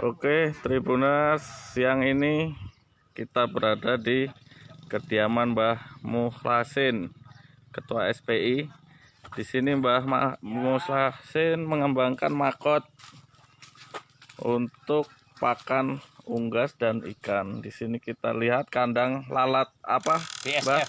Oke, Tribuners, siang ini kita berada di kediaman Mbah Mukhlasin, Ketua SPI. Di sini Mbah Mukhlasin mengembangkan makot untuk pakan unggas dan ikan. Di sini kita lihat kandang lalat apa? BSF.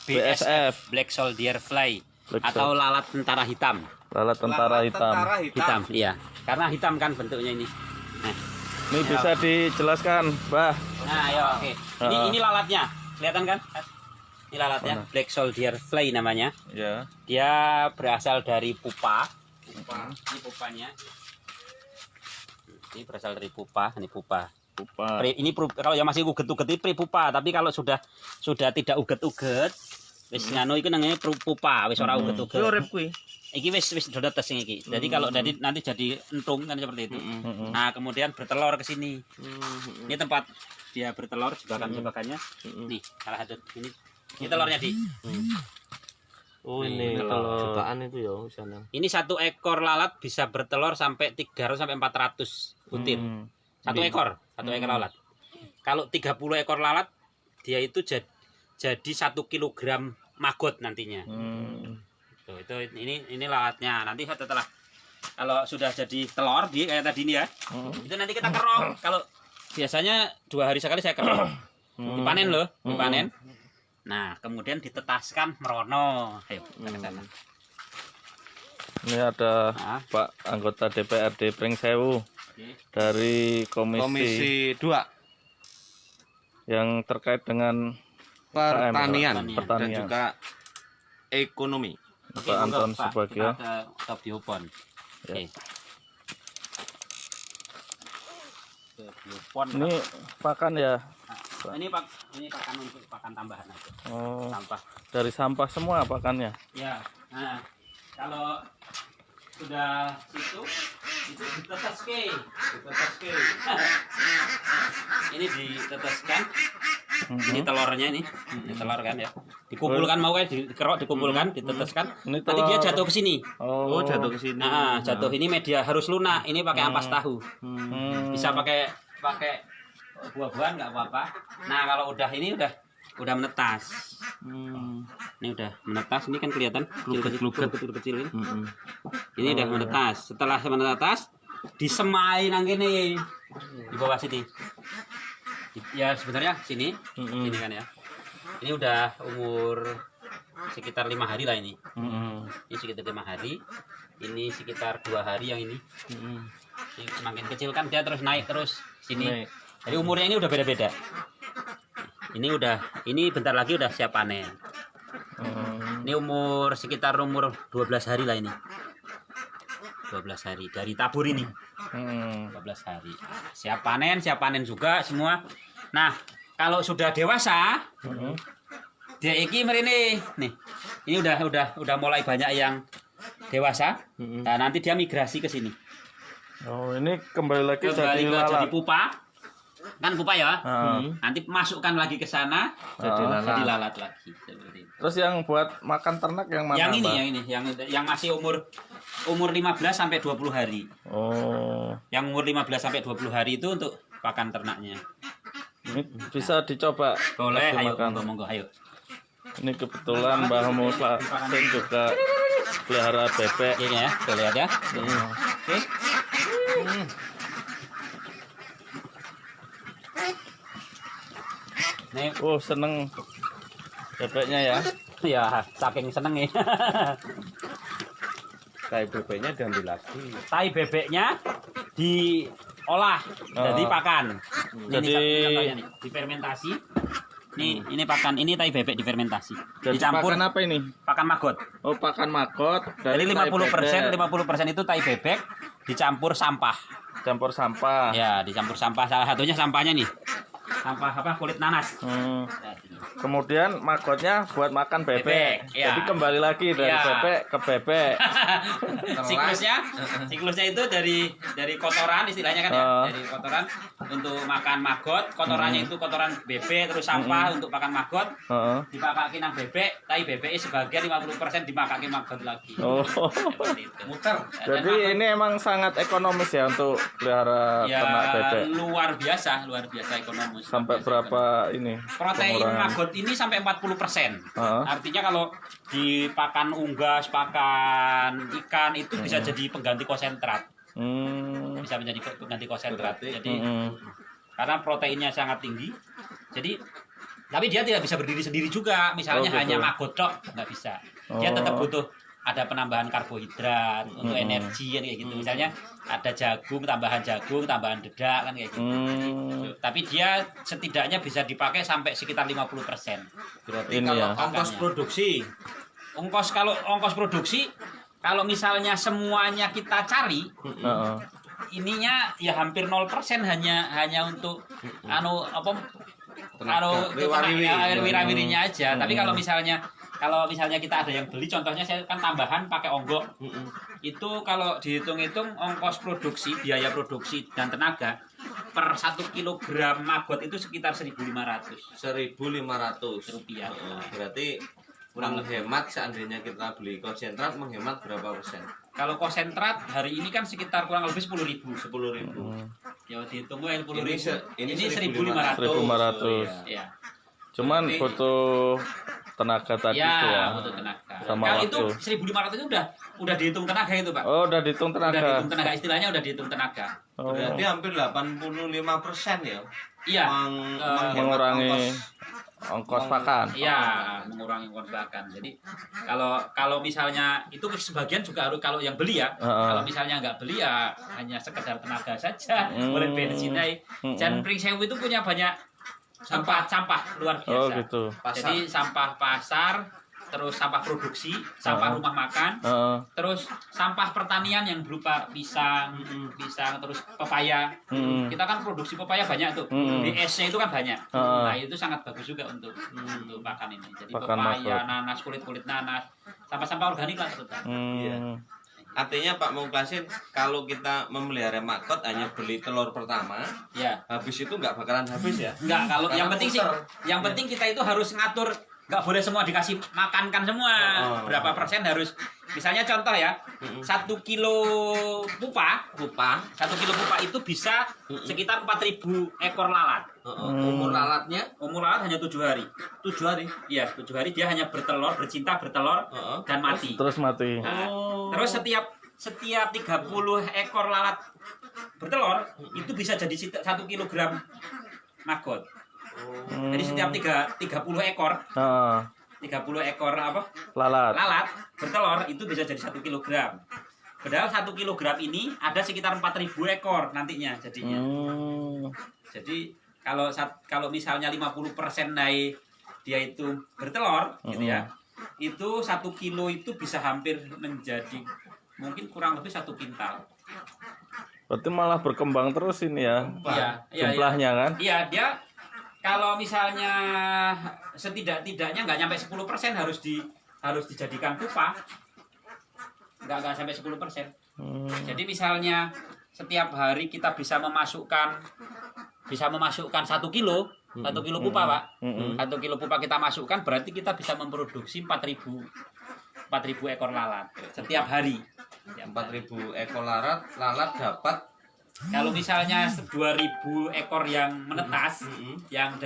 BSF, Black Soldier Fly, Black atau lalat tentara hitam. lalat tentara hitam. Hitam, iya. Karena hitam kan bentuknya ini. Nah, Ini bisa dijelaskan, Mbah. nah ayo, oke. Ini lalatnya, kelihatan kan? Ini lalatnya, Black Soldier Fly namanya. Ya. Dia berasal dari pupa. Ini pupanya. Ini berasal dari pupa, ini pupa. Pupa. Ini kalau yang masih uget-uget itu pre-pupa, tapi kalau sudah tidak uget-uget, wis nganu itu namanya pupa, wis ora uget-uget. Urip kuwi. Iki wis dodotes iki. Jadi kalau nanti jadi entung kan seperti itu. Nah, kemudian bertelur ke sini. Ini tempat dia bertelur, jebakan-jebakannya. Nih, salah satu ini telurnya di. Oh, ini telur. jutaan itu ya sana. Ini satu ekor lalat bisa bertelur sampai 300 sampai 400 butir. Satu ekor lalat. Kalau 30 ekor lalat, dia itu jadi 1 kilogram maggot nantinya. Tuh, ini lalatnya. Nanti setelah kalau sudah jadi telur dia kayak tadi ini ya. Itu nanti kita kerok. Kalau biasanya 2 hari sekali saya kerok. Dipanen loh, dipanen. Nah, kemudian ditetaskan merono. Ayo, kita ke sana. Ini ada Pak anggota DPRD Pringsewu dari komisi 2 yang terkait dengan pertanian dan pertanian. juga ekonomi. Pak Anton Subagio. Stop di Upon. Oke. Ini pakan ya. Ini pakan untuk pakan tambahan aja. Oh, Sampah. dari sampah semua pakannya. Ya. Nah, kalau sudah itu diteteske. Ini diteteskan. Ini telurnya ini telur kan ya. Dikumpulkan mau kayak dikerok, dikumpulkan, diteteskan. Ini Nanti dia telur. jatuh ke sini. Oh, jatuh ke sini. Nah, jatuh ini media harus lunak. Ini pakai ampas tahu. Bisa pakai buah-buahan nggak apa-apa. Nah, kalau udah menetas. Ini udah menetas, ini kan kelihatan kecil ini. Ini udah menetas. Setelah menetas, disemai nang kene di bawah sini. Ya sebenarnya sini kan ya. Ini udah umur sekitar 5 hari lah ini. Ini sekitar 5 hari. Ini sekitar 2 hari yang ini. Ini semakin kecil kan dia terus naik terus sini. Jadi umurnya ini udah beda-beda. Ini bentar lagi udah siap panen. Ini sekitar umur 12 hari lah ini. 12 hari dari tabur ini. 12 hari. Siap panen juga semua. Nah, kalau sudah dewasa, dia iki mrene nih. Ini udah mulai banyak yang dewasa. Nah, nanti dia migrasi ke sini. Oh, ini kembali lagi jadi jadi lalat. pupa. Kan pupa ya. Nanti masukkan lagi ke sana jadi lalat lagi seperti itu. Terus yang buat makan ternak yang mana? Yang Mbak? ini yang masih umur 15 sampai 20 hari. Oh. Yang umur 15 sampai 20 hari itu untuk pakan ternaknya. Ini bisa dicoba. Boleh, kasih ayo makan. monggo ayo. Ini kebetulan Mbah Mukhlasin juga pelihara bebek. Ini ya, kita lihat ya. Oke. Nih, Oh, seneng bebeknya ya. ya saking seneng ya. Kayak bebeknya diambil lagi. Tai bebeknya diolah jadi pakan. Jadi Contohnya nih, difermentasi. Ini pakan, ini tai bebek difermentasi. jadi Dicampur pakan apa ini? pakan maggot. Oh, pakan maggot. Jadi dari tai 50% bebek. itu tai bebek dicampur sampah. Campur sampah. Ya, dicampur sampah. Salah satunya sampahnya nih. sampah apa kulit nanas. Kemudian magotnya buat makan bebek. Bebek, ya. Jadi kembali lagi dari Ya. bebek ke bebek. siklusnya itu dari kotoran istilahnya kan ya, dari kotoran untuk makan maggot, kotorannya itu kotoran bebek, terus sampah untuk makan maggot, dipakakin nang bebek, tapi bebeknya sebagian 50% dimakakin maggot lagi. Oh. Seperti itu. Muter. Jadi ini emang sangat ekonomis ya untuk pelihara Ya ternak bebek. luar biasa ekonomis. Sampai berapa ini? Protein pengurangan? maggot ini sampai 40%. Heeh. Artinya kalau dipakan unggas, pakan ikan itu bisa jadi pengganti konsentrat. Bisa menjadi pengganti konsentrat. Jadi karena proteinnya sangat tinggi. Jadi tapi dia tidak bisa berdiri sendiri juga. Misalnya gitu. hanya maggot tok nggak bisa. Dia tetap butuh ada penambahan karbohidrat untuk energi kan kayak gitu. Misalnya ada tambahan jagung, tambahan dedak kan kayak gitu. Tapi dia setidaknya bisa dipakai sampai sekitar 50%. Berarti Ini kalau ya. ongkos produksi Ongkos produksi kalau misalnya semuanya kita cari ininya ya hampir 0% hanya untuk wira-wirinya aja. Tapi kalau misalnya kita ada yang beli, contohnya saya kan tambahan pakai onggok. Itu kalau dihitung-hitung ongkos produksi, biaya produksi dan tenaga per 1 kilogram maggot itu sekitar 1.500 rupiah. rupiah. Berarti kurang hemat seandainya kita beli konsentrat menghemat berapa persen? Kalau konsentrat hari ini kan sekitar kurang lebih 10.000. 10.000. Ya dihitung gue 10.000. Ini Ini 1.500. 1.500. Ya. Cuman Berarti- butuh tenaga tadi itu ya. Butuh tenaga. Sama Kalau waktu. itu 1.500 itu udah dihitung tenaga itu, Pak. Oh, udah dihitung Udah tenaga. dihitung tenaga, istilahnya udah dihitung tenaga. Oh. Berarti hampir 85% ya. Iya. Menghemat Mengurangi ongkos. ongkos pakan. Iya, mengurangi kontrakan. Jadi kalau misalnya itu sebagian juga harus kalau yang beli ya. Kalau misalnya nggak beli ya hanya sekedar tenaga saja, boleh bensin aja. Dan Pringsewu itu punya banyak sampah luar biasa. Oh, gitu. Jadi sampah pasar, terus sampah produksi, sampah rumah makan, terus sampah pertanian yang berupa pisang, terus pepaya. Kita kan produksi pepaya banyak tuh. BS-nya itu kan banyak. Nah, itu sangat bagus juga untuk pakan ini. Jadi Pakan pepaya, maggot. nanas, kulit nanas, sampah-sampah organik lah terutama. Iya. Artinya Pak mau jelasin kalau kita memelihara maggot hanya beli telur pertama, Ya. habis itu nggak bakalan habis ya? Enggak, kalau Karena yang penting sih, muter. yang penting kita itu harus ngatur, nggak boleh semua dikasih makankan semua. Berapa persen harus, misalnya contoh ya, 1 kilo pupa 1 kilo pupa itu bisa sekitar 4.000 ekor lalat. Umur lalatnya Umur lalat hanya 7 hari. 7 hari. Iya, 7 hari dia hanya bertelur, bertelur dan mati. Terus mati. Nah, terus setiap 30 ekor lalat bertelur itu bisa jadi 1 kilogram maggot. Jadi setiap 30 ekor 30 ekor lalat bertelur itu bisa jadi 1 kilogram. Padahal 1 kilogram ini ada sekitar 4.000 ekor nantinya jadinya. Jadi kalau misalnya 50% naik dia itu bertelur gitu ya. Itu 1 kilo itu bisa hampir menjadi mungkin kurang lebih 1 kintal. Berarti malah berkembang terus ini ya. Iya, Jumlahnya kan? Iya, dia kalau misalnya setidak-tidaknya nggak nyampe 10% harus dijadikan pupa. Nggak sampai 10%. Jadi misalnya setiap hari kita bisa memasukkan 1 kilo pupa, Pak. 1 kilo pupa kita masukkan berarti kita bisa memproduksi 4.000 ekor lalat setiap hari. 4.000 ekor lalat dapat Kalau misalnya 2.000 ekor yang menetas, yang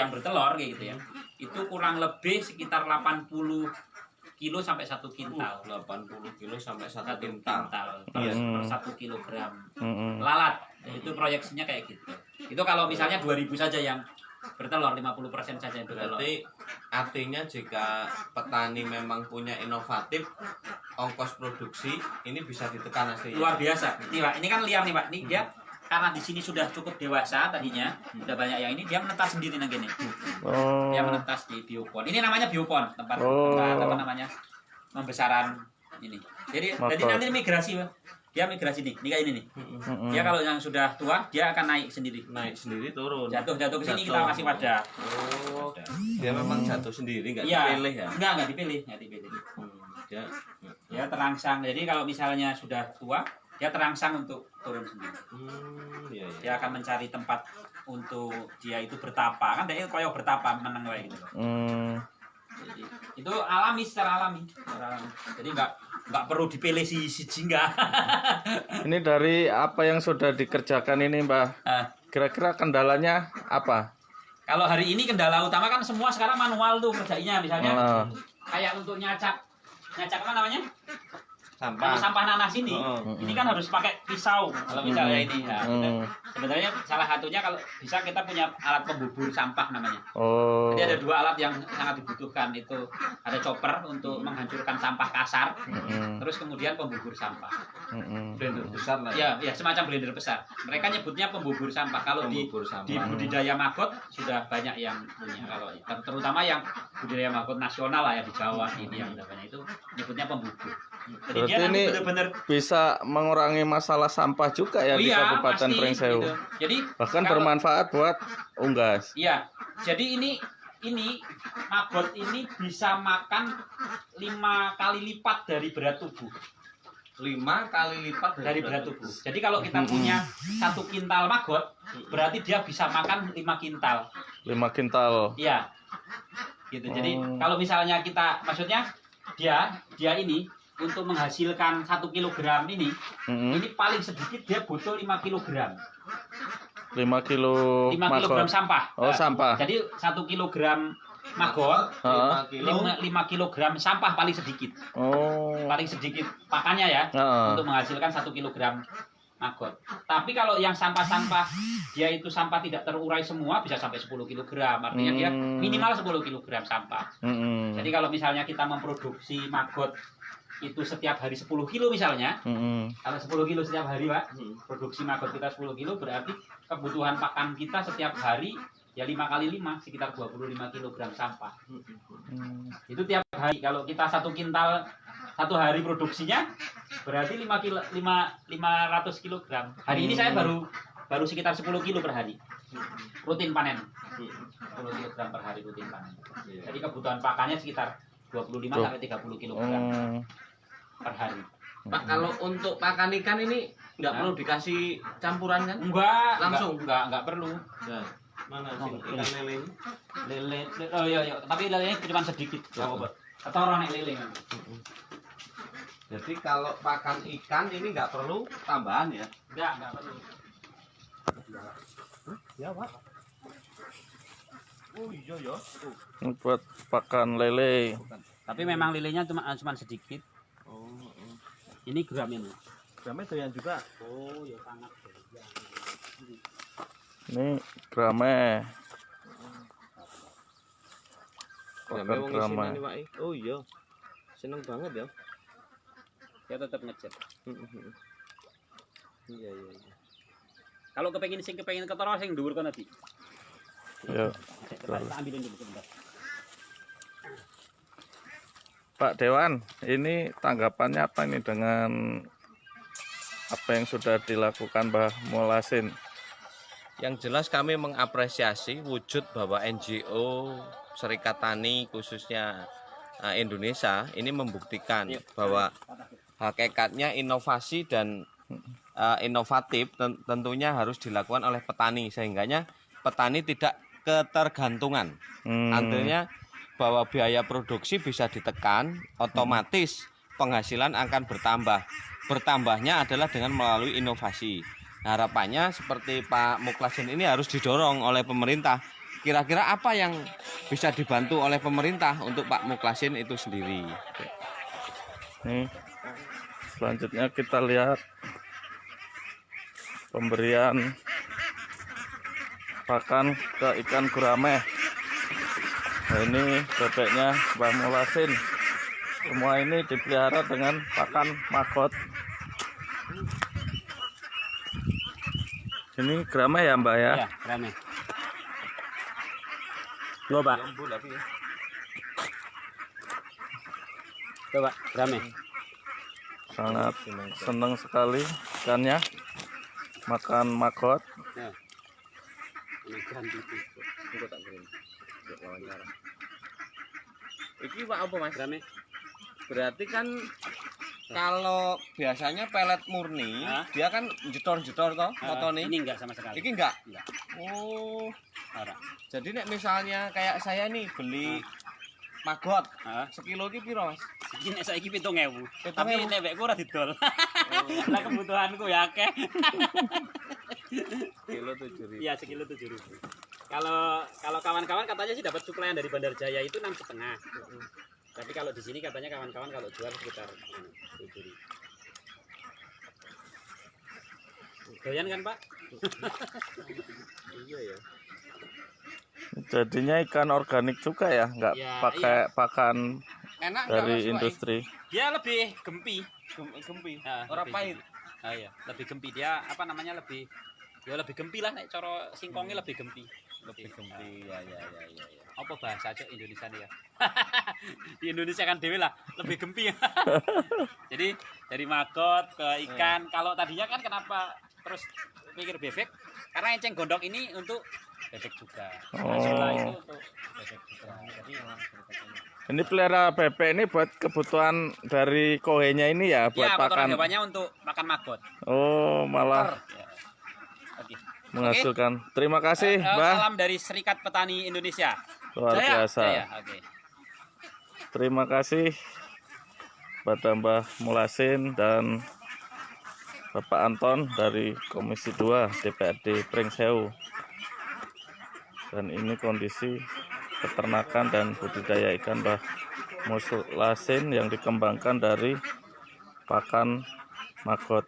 bertelur kayak gitu ya, itu kurang lebih sekitar 80 kilo sampai 1 kintal. 80 kilo sampai 1 1 kintal. per 1 kilogram lalat. Itu proyeksinya kayak gitu. Itu kalau misalnya 2.000 saja yang bertelur, 50% saja yang bertelur. Berarti artinya jika petani memang punya inovatif, ongkos produksi ini bisa ditekan aslinya. Luar biasa. Nih Pak, ini kan liar nih Pak. Ini dia karena di sini sudah cukup dewasa tadinya, sudah banyak yang ini, dia menetas sendiri nang gini. Dia menetas di biopon. Ini namanya biopon, tempat apa namanya? Pembesaran ini. Jadi nanti migrasi, Pak. dia migrasi nih kayak ini nih. Dia kalau yang sudah tua dia akan naik sendiri. Naik sendiri turun. Jatuh ke sini kita kasih wadah. Oh, dia memang jatuh sendiri, nggak Iya. dipilih ya? Nggak dipilih. Dia, Ya terangsang. Jadi kalau misalnya sudah tua, dia terangsang untuk turun sendiri. iya, iya. Dia akan mencari tempat untuk dia itu bertapa. Kan dia koyo bertapa meneng kayak gitu loh. Jadi, itu alami secara alami. Jadi nggak perlu dipilih si jingga. Ini dari apa yang sudah dikerjakan ini, Mbah? Kira-kira kendalanya apa? Kalau hari ini kendala utama kan semua sekarang manual tuh kerjanya, misalnya kayak untuk nyacak apa namanya? Sampah nanas ini, ini kan harus pakai pisau kalau misalnya ini. Ya, sebenarnya salah satunya kalau bisa kita punya alat pembubur sampah namanya. Jadi ada dua alat yang sangat dibutuhkan, itu ada chopper untuk menghancurkan sampah kasar, terus kemudian pembubur sampah. Blender besar lah. Ya, semacam blender besar. Mereka nyebutnya pembubur sampah. Kalau di budidaya maggot sudah banyak yang punya. Kalau terutama yang budidaya maggot nasional lah ya di Jawa ini yang banyak itu nyebutnya pembubur. Jadi berarti ini bener-bener bisa mengurangi masalah sampah juga ya di Kabupaten Pringsewu. Gitu. Jadi bahkan bermanfaat buat unggas. Iya. Jadi ini maggot ini bisa makan 5 kali lipat dari berat tubuh. 5 kali lipat dari berat tubuh. Jadi kalau kita punya 1 kintal maggot, berarti dia bisa makan 5 kintal. 5 kintal. Iya. Gitu. Jadi kalau misalnya kita, maksudnya dia ini untuk menghasilkan 1 kilogram ini paling sedikit dia butuh 5 kilogram. 5 kilogram sampah. Sampah. Jadi 1 kilogram maggot, 5 kilogram sampah paling sedikit. Paling sedikit pakannya ya, untuk menghasilkan 1 kilogram maggot. Tapi kalau yang sampah-sampah dia itu sampah tidak terurai semua bisa sampai 10 kilogram. Artinya dia minimal 10 kilogram sampah. Jadi kalau misalnya kita memproduksi maggot itu setiap hari 10 kilo misalnya, kalau 10 kilo setiap hari Pak, produksi maggot kita 10 kilo berarti kebutuhan pakan kita setiap hari ya 5 kali 5 sekitar 25 kilogram sampah. Itu tiap hari. Kalau kita 1 kintal 1 hari produksinya berarti 500 kilogram. Hari ini saya baru sekitar 10 kilo per hari. Rutin panen. 10 kilogram per hari rutin panen. Jadi kebutuhan pakannya sekitar 25 sampai 30 kilogram per hari. Pak, kalau untuk pakan ikan ini nggak perlu dikasih campuran kan? Enggak, langsung enggak perlu. Nah, mana sih ikan lele ini? Lele. Oh iya, tapi lelenya cuma sedikit. Atau orang lele. Jadi kalau pakan ikan ini nggak perlu tambahan ya? Enggak perlu. Ya, Pak. Oh iya ya. Ini buat pakan lele. Tapi memang lelenya cuma sedikit. Ini gramnya. Gramnya doyan juga. Oh, ya sangat. Ini gramnya. Gramnya wong isinan ini, Pak. Oh iya. Seneng banget ya. Ya tetap ngecek. Iya. Kalau kepengin ketara sing dhuwur kono, Di. Ya. Kita ambilin dulu sebentar. Pak Dewan, ini tanggapannya apa ini dengan apa yang sudah dilakukan Mbah Molasin? Yang jelas kami mengapresiasi wujud bahwa NGO Serikat Tani khususnya Indonesia ini membuktikan bahwa hakikatnya inovasi dan inovatif tentunya harus dilakukan oleh petani sehingganya petani tidak ketergantungan. Artinya bahwa biaya produksi bisa ditekan, otomatis penghasilan akan bertambah. Bertambahnya adalah dengan melalui inovasi. Harapannya seperti Pak Mukhlasin ini harus didorong oleh pemerintah. Kira-kira apa yang bisa dibantu oleh pemerintah untuk Pak Mukhlasin itu sendiri? Nih, selanjutnya kita lihat pemberian pakan ke ikan gurame. Nah, ini bebeknya Mbah Molasin. Semua ini dipelihara dengan pakan maggot. Ini gurame ya Mbak ya? Iya, gurame. Coba. Coba, gurame. sangat senang sekali ikannya makan maggot. Nah, ini ganti itu. Engko tak kirim. Yuk, wawancara. Iki Pak apa Mas? Rame. Berarti kan kalau biasanya pelet murni, Hah? dia kan jetor-jetor toh motone. Ini enggak sama sekali. Iki enggak? Enggak. Oh. Ora. Jadi nek misalnya kayak saya nih beli maggot, Heeh. sekilo iki piro Mas? Iki nek saiki 7.000. 7.000. Tapi nek wekku ora didol. Lah kebutuhanku ya akeh. Kilo 7.000. Iya, sekilo 7.000. Kalau kawan-kawan katanya sih dapat suplaian dari Bandar Jaya itu 6,5. Tapi kalau di sini katanya kawan-kawan kalau jual sekitar 7.000. Doyan kan, Pak? Iya ya. Jadinya ikan organik juga ya, nggak Ya, pakai pakan Enak enggak dari Mas, Pak? industri. Dia lebih gempi. Gempi. Ah, Ora lebih pahit. gempi. Ah, iya, lebih gempi dia apa namanya lebih gempi lah nek cara singkongnya lebih gempi. Lebih gempi. Ya. Apa bahasa aja Indonesia nih ya? Di Indonesia kan dewe lah, lebih gempi. Jadi dari maggot ke ikan. Kalau tadinya kan kenapa terus pikir bebek? Karena enceng gondok ini untuk bebek juga. Azula itu untuk bebek juga. Jadi Ini pelihara bebek ini buat kebutuhan dari kohenya ini ya, buat ya kotoran pakan. hewannya untuk makan maggot. Oh, malah Ya. Oke. menghasilkan. Terima kasih, Eh, Mbah. salam dari Serikat Petani Indonesia. Luar biasa. Jaya. Oke. Terima kasih pada Mbah Mulasin dan Bapak Anton dari Komisi 2 DPRD Pringsewu. Dan ini kondisi peternakan dan budidaya ikan Mbah Mulasin yang dikembangkan dari pakan maggot.